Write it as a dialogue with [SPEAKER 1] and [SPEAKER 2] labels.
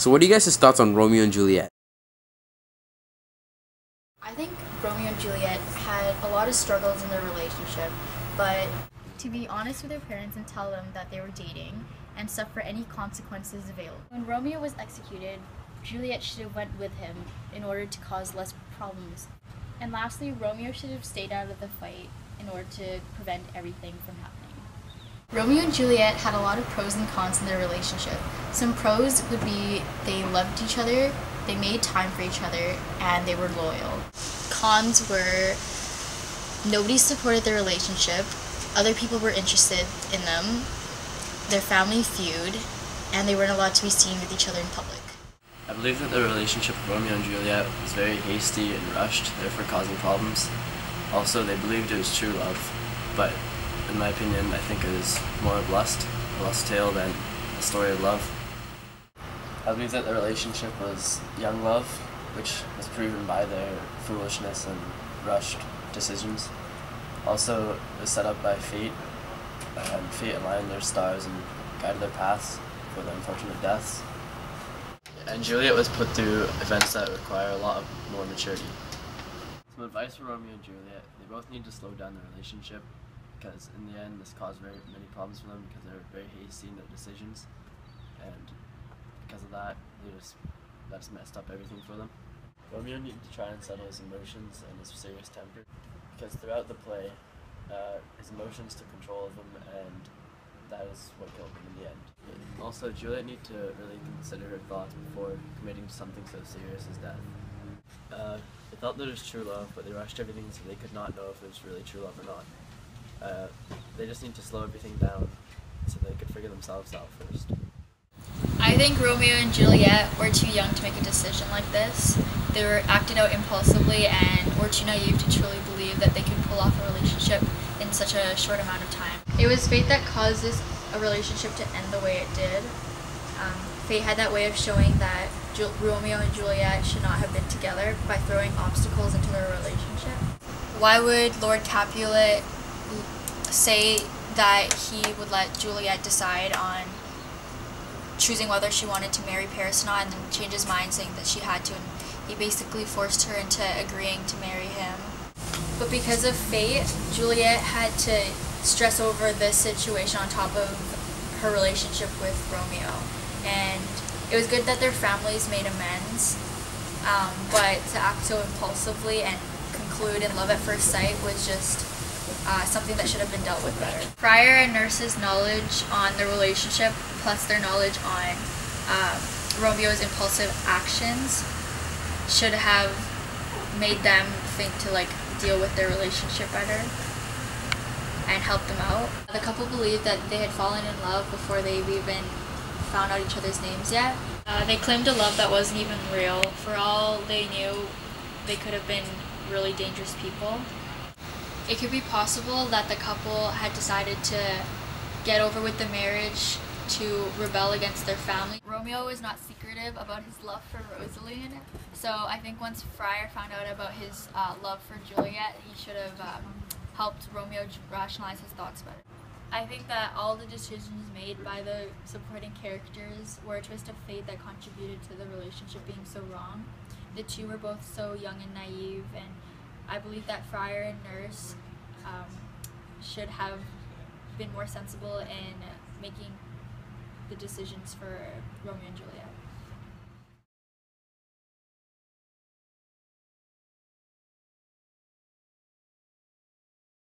[SPEAKER 1] So what are you guys' thoughts on Romeo and Juliet?
[SPEAKER 2] I think Romeo and Juliet had a lot of struggles in their relationship, but to be honest with their parents and tell them that they were dating and suffer any consequences available. When Romeo was executed, Juliet should have went with him in order to cause less problems. And lastly, Romeo should have stayed out of the fight in order to prevent everything from happening. Romeo and Juliet had a lot of pros and cons in their relationship. Some pros would be they loved each other, they made time for each other, and they were loyal. Cons were nobody supported their relationship, other people were interested in them, their family feud, and they weren't allowed to be seen with each other in public.
[SPEAKER 3] I believe that the relationship of Romeo and Juliet was very hasty and rushed, therefore causing problems. Also, they believed it was true love, but in my opinion, I think it is more of lust, a lust tale than a story of love. I believe that the relationship was young love, which was proven by their foolishness and rushed decisions. Also, it was set up by fate, and fate aligned their stars and guided their paths for the unfortunate deaths. And Juliet was put through events that require a lot more maturity. Some advice for Romeo and Juliet: they both need to slow down their relationship, because in the end this caused very many problems for them because they were very hasty in their decisions, and because of that, that's messed up everything for them. Romeo needed to try and settle his emotions and his serious temper, because throughout the play, his emotions took control of him, and that is what killed him in the end. Also, Juliet needed to really consider her thoughts before committing to something so serious as death. They felt that it was true love, but they rushed everything so they could not know if it was really true love or not. They just need to slow everything down so they could figure themselves out first.
[SPEAKER 2] I think Romeo and Juliet were too young to make a decision like this. They were acting out impulsively and were too naive to truly believe that they could pull off a relationship in such a short amount of time. It was fate that caused a relationship to end the way it did. Fate had that way of showing that Romeo and Juliet should not have been together by throwing obstacles into their relationship. Why would Lord Capulet say that he would let Juliet decide on choosing whether she wanted to marry Paris or not, and then change his mind saying that she had to, and he basically forced her into agreeing to marry him. But because of fate, Juliet had to stress over this situation on top of her relationship with Romeo. And it was good that their families made amends, but to act so impulsively and conclude in love at first sight was just something that should have been dealt with better. Friar and Nurse's knowledge on the relationship, plus their knowledge on Romeo's impulsive actions, should have made them think to deal with their relationship better and help them out. The couple believed that they had fallen in love before they've even found out each other's names yet. They claimed a love that wasn't even real. For all they knew, they could have been really dangerous people. It could be possible that the couple had decided to get over with the marriage to rebel against their family. Romeo was not secretive about his love for Rosaline, so I think once Friar found out about his love for Juliet, he should have helped Romeo rationalize his thoughts better. I think that all the decisions made by the supporting characters were a twist of fate that contributed to the relationship being so wrong. The two were both so young and naive, and I believe that Friar and Nurse should have been more sensible in making the decisions for Romeo and Juliet.